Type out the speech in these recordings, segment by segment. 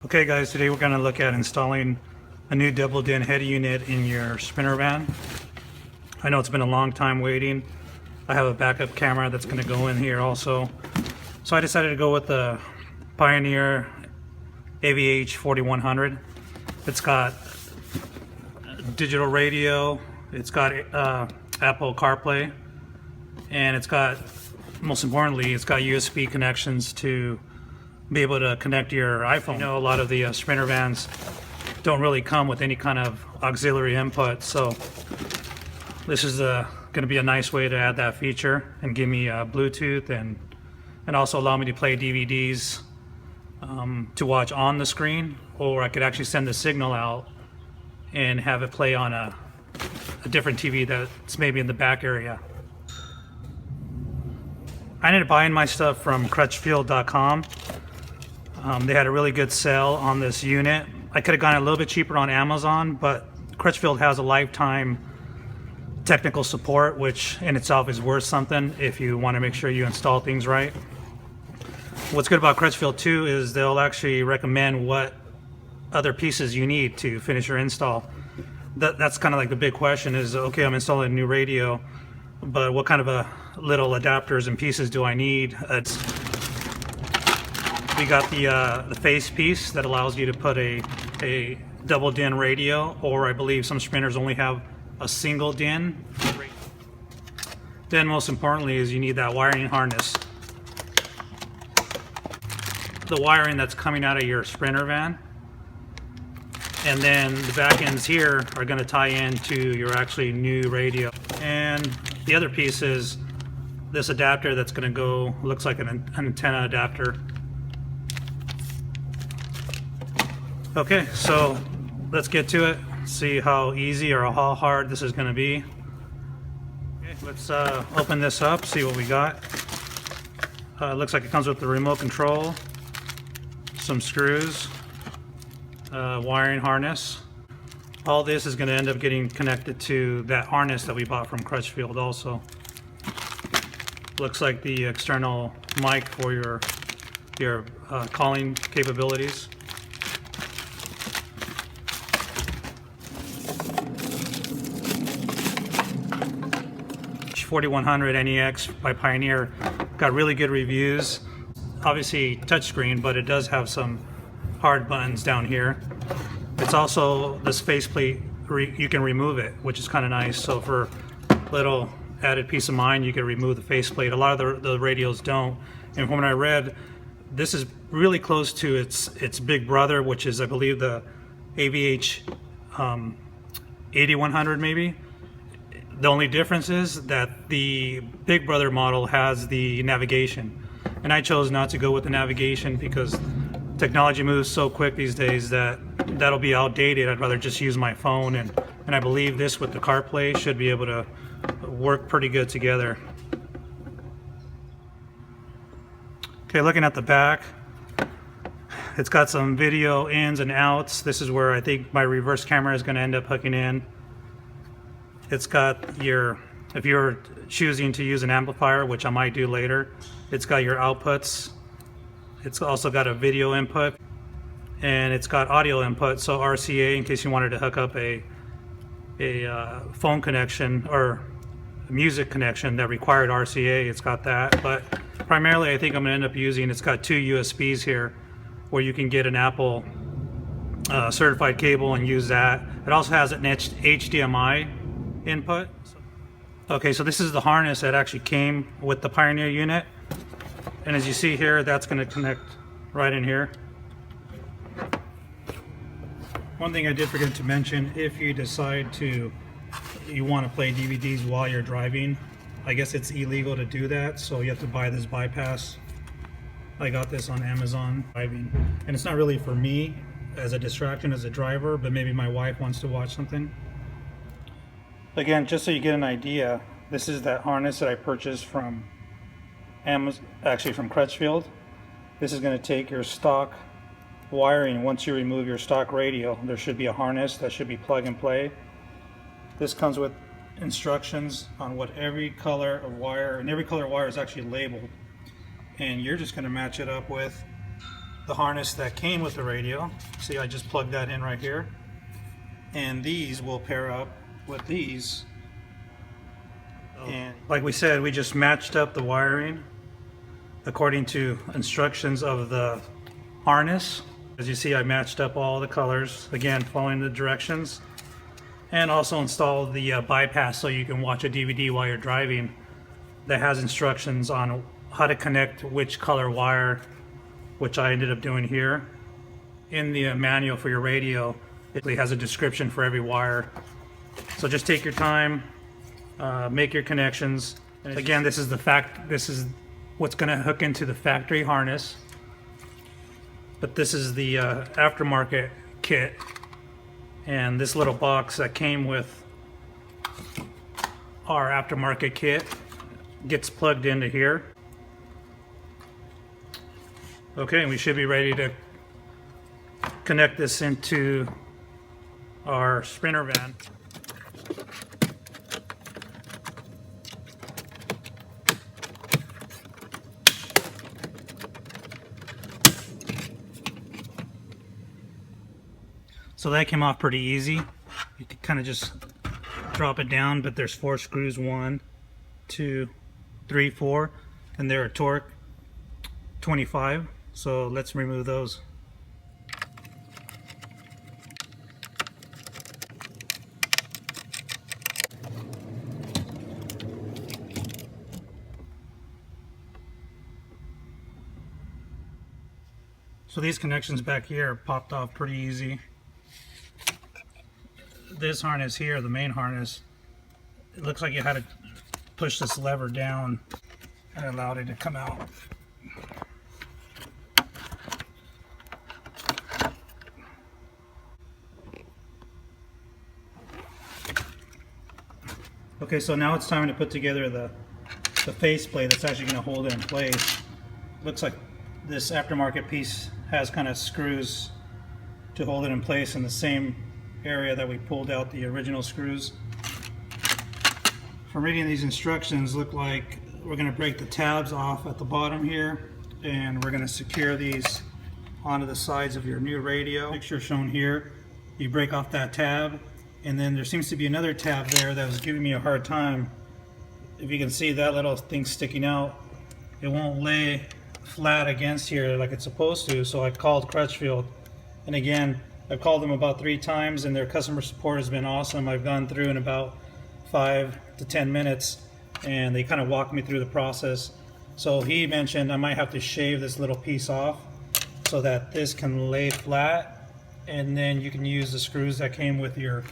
Okay guys, today we're going to look at installing a new double DIN head unit in your sprinter van. I know it's been a long time waiting. I have a backup camera that's going to go in here also. So I decided to go with the Pioneer AVH 4100. It's got digital radio, it's got Apple CarPlay, and it's got, most importantly, it's got USB connections to be able to connect your iPhone. You know, a lot of the sprinter vans don't really come with any kind of auxiliary input, so this is going to be a nice way to add that feature and give me Bluetooth and also allow me to play DVDs to watch on the screen, or I could actually send the signal out and have it play on a different TV that's maybe in the back area. I ended up buying my stuff from Crutchfield.com. They had a really good sale on this unit. I could have gone a little bit cheaper on Amazon, but Crutchfield has a lifetime technical support, which in itself is worth something if you want to make sure you install things right. What's good about Crutchfield too is they'll actually recommend what other pieces you need to finish your install. That's kind of like the big question is, okay, I'm installing a new radio, but what kind of little adapters and pieces do I need? We got the face piece that allows you to put a double DIN radio, or I believe some sprinters only have a single DIN. Then most importantly is you need that wiring harness. The wiring that's coming out of your sprinter van. And then the back ends here are going to tie into your actually new radio. And the other piece is this adapter that's going to go, looks like an antenna adapter. Okay, so let's get to it, see how easy or how hard this is going to be. Okay, let's open this up, see what we got. Looks like it comes with the remote control, some screws, wiring harness. All this is going to end up getting connected to that harness that we bought from Crutchfield also. Looks like the external mic for your calling capabilities. 4100 NEX by Pioneer got really good reviews. Obviously touchscreen, but it does have some hard buttons down here. It's also this faceplate, you can remove it, which is kind of nice. So for little added peace of mind, you can remove the faceplate. A lot of the radios don't. And from what I read, this is really close to its big brother, which is I believe the AVH 8100 maybe. The only difference is that the Big Brother model has the navigation, and I chose not to go with the navigation because technology moves so quick these days that that'll be outdated. I'd rather just use my phone, and I believe this with the CarPlay should be able to work pretty good together. Okay, looking at the back, it's got some video ins and outs. This is where I think my reverse camera is going to end up hooking in. It's got if you're choosing to use an amplifier, which I might do later, it's got your outputs. It's also got a video input, and it's got audio input, so RCA in case you wanted to hook up a phone connection or a music connection that required RCA, it's got that. But primarily I think I'm going to end up using, it's got two USBs here where you can get an Apple certified cable and use that. It also has an HDMI input. Okay, so this is the harness that actually came with the Pioneer unit, and as you see here, that's going to connect right in here. One thing I did forget to mention, if you decide you want to play DVDs while you're driving, I guess it's illegal to do that, so you have to buy this bypass. I got this on Amazon driving, and it's not really for me as a distraction as a driver, but maybe my wife wants to watch something. Again, just so you get an idea, this is that harness that I purchased from Amazon, actually from Crutchfield. This is going to take your stock wiring. Once you remove your stock radio, there should be a harness that should be plug and play. This comes with instructions on what every color of wire, and every color of wire is actually labeled, and you're just going to match it up with the harness that came with the radio. See, I just plugged that in right here. And these will pair up with these. And like we said, we just matched up the wiring according to instructions of the harness. As you see, I matched up all the colors, again following the directions, and also installed the bypass so you can watch a DVD while you're driving that has instructions on how to connect which color wire, which I ended up doing here. In the manual for your radio, it has a description for every wire. So just take your time, make your connections. Again, this is what's going to hook into the factory harness. But this is the aftermarket kit, and this little box that came with our aftermarket kit gets plugged into here. Okay, we should be ready to connect this into our sprinter van. So that came off pretty easy. You could kind of just drop it down, but there's 4 screws, 1, 2, 3, 4, and they're a torque 25. So let's remove those. So these connections back here popped off pretty easy. This harness here, the main harness, it looks like you had to push this lever down and allowed it to come out. Okay, so now it's time to put together the faceplate that's actually going to hold it in place. Looks like this aftermarket piece has kind of screws to hold it in place in the same area that we pulled out the original screws. From reading these instructions, look like we're going to break the tabs off at the bottom here, and we're going to secure these onto the sides of your new radio. Picture shown here, you break off that tab, and then there seems to be another tab there that was giving me a hard time. If you can see that little thing sticking out, it won't lay flat against here like it's supposed to, so I called Crutchfield, and again I've called them about 3 times, and their customer support has been awesome. I've gone through in about 5 to 10 minutes, and they kind of walked me through the process. So he mentioned I might have to shave this little piece off so that this can lay flat, and then you can use the screws that came with your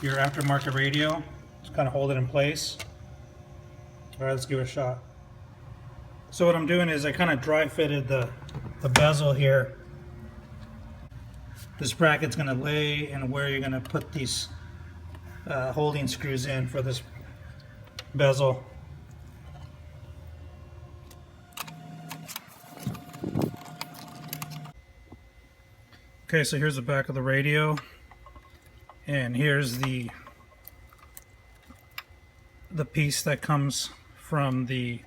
aftermarket radio to kind of hold it in place. All right, let's give it a shot. So what I'm doing is I kind of dry fitted the bezel here. This bracket's going to lay and where you're going to put these holding screws in for this bezel. Okay, so here's the back of the radio, and here's the piece that comes from the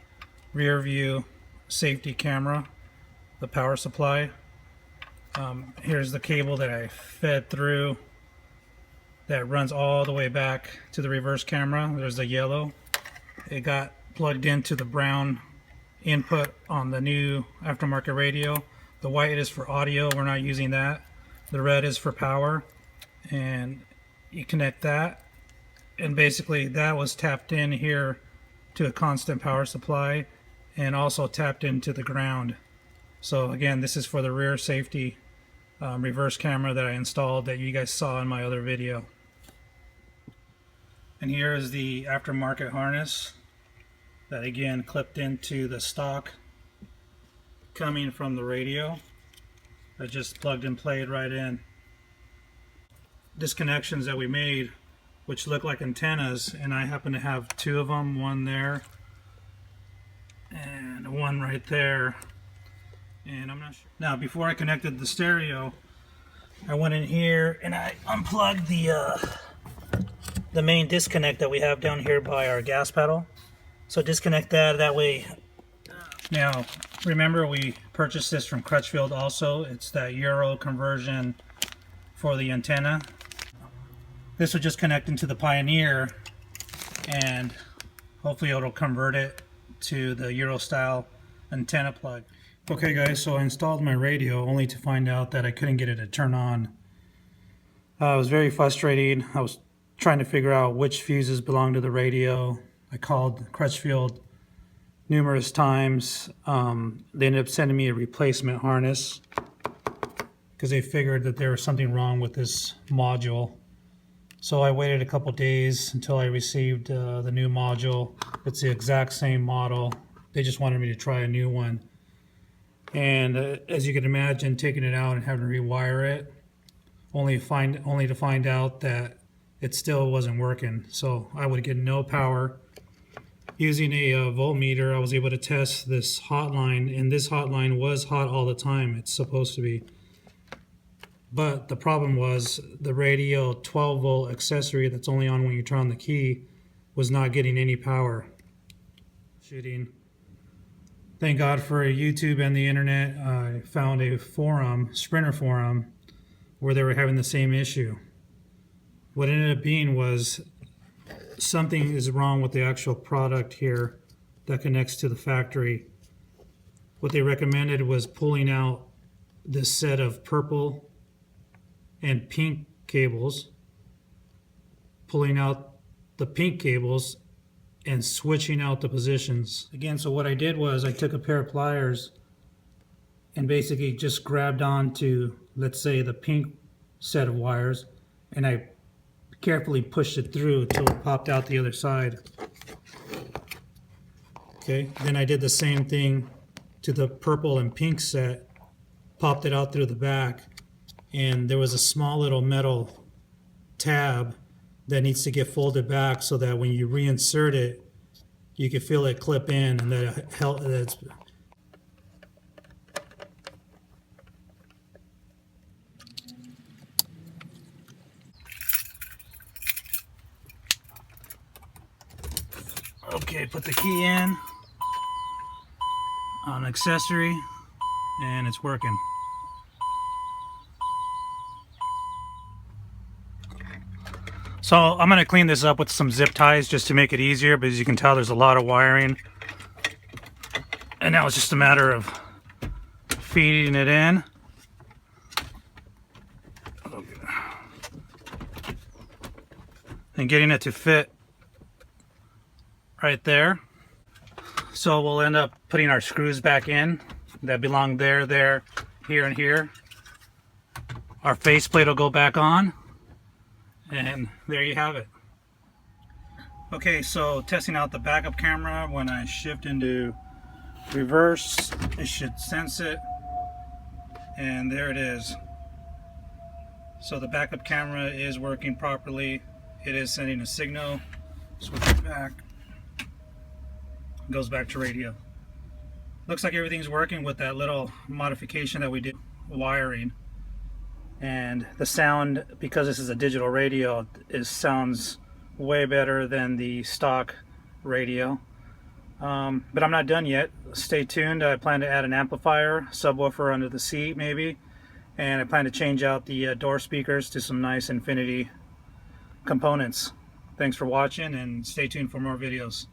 rear view safety camera, the power supply. Here's the cable that I fed through that runs all the way back to the reverse camera. There's the yellow. It got plugged into the brown input on the new aftermarket radio. The white is for audio, we're not using that. The red is for power, and you connect that, and basically that was tapped in here to a constant power supply and also tapped into the ground. So again, this is for the rear safety reverse camera that I installed that you guys saw in my other video. And here is the aftermarket harness that again clipped into the stock coming from the radio. I just plugged and played right in. Disconnections that we made, which look like antennas, and I happen to have 2 of them, one there and one right there. And I'm not sure. Now, before I connected the stereo, I went in here and I unplugged the main disconnect that we have down here by our gas pedal. So disconnect that way. Now, remember we purchased this from Crutchfield also. It's that Euro conversion for the antenna. This will just connect into the Pioneer and hopefully it'll convert it to the Euro style antenna plug. Okay guys, so I installed my radio only to find out that I couldn't get it to turn on. It was very frustrating. I was trying to figure out which fuses belong to the radio. I called Crutchfield numerous times. They ended up sending me a replacement harness because they figured that there was something wrong with this module. So I waited a couple days until I received the new module. It's the exact same model. They just wanted me to try a new one. And as you can imagine, taking it out and having to rewire it, only to find out that it still wasn't working. So I would get no power. Using a voltmeter, I was able to test this hotline, and this hotline was hot all the time. It's supposed to be. But the problem was the radio 12 volt accessory that's only on when you turn on the key was not getting any power. Shooting. Thank God for YouTube and the internet. I found a forum, Sprinter forum, where they were having the same issue. What ended up being was something is wrong with the actual product here that connects to the factory. What they recommended was pulling out this set of purple and pink cables, pulling out the pink cables and switching out the positions. Again, so what I did was I took a pair of pliers and basically just grabbed onto, let's say, the pink set of wires, and I carefully pushed it through until it popped out the other side. Okay, then I did the same thing to the purple and pink set, popped it out through the back, and there was a small little metal tab that needs to get folded back so that when you reinsert it, you can feel it clip in, and that it's okay. Put the key in on accessory, and it's working. So I'm going to clean this up with some zip ties just to make it easier, but as you can tell there's a lot of wiring. And now it's just a matter of feeding it in. And getting it to fit right there. So we'll end up putting our screws back in that belong there, here, and here. Our faceplate will go back on. And there you have it. Okay, so testing out the backup camera. When I shift into reverse, it should sense it, and there it is. So the backup camera is working properly. It is sending a signal. Switch it back. Goes back to radio. Looks like everything's working with that little modification that we did, wiring. And the sound, because this is a digital radio, sounds way better than the stock radio. But I'm not done yet. Stay tuned. I plan to add an amplifier, subwoofer under the seat maybe, and I plan to change out the door speakers to some nice Infinity components. Thanks for watching, and stay tuned for more videos.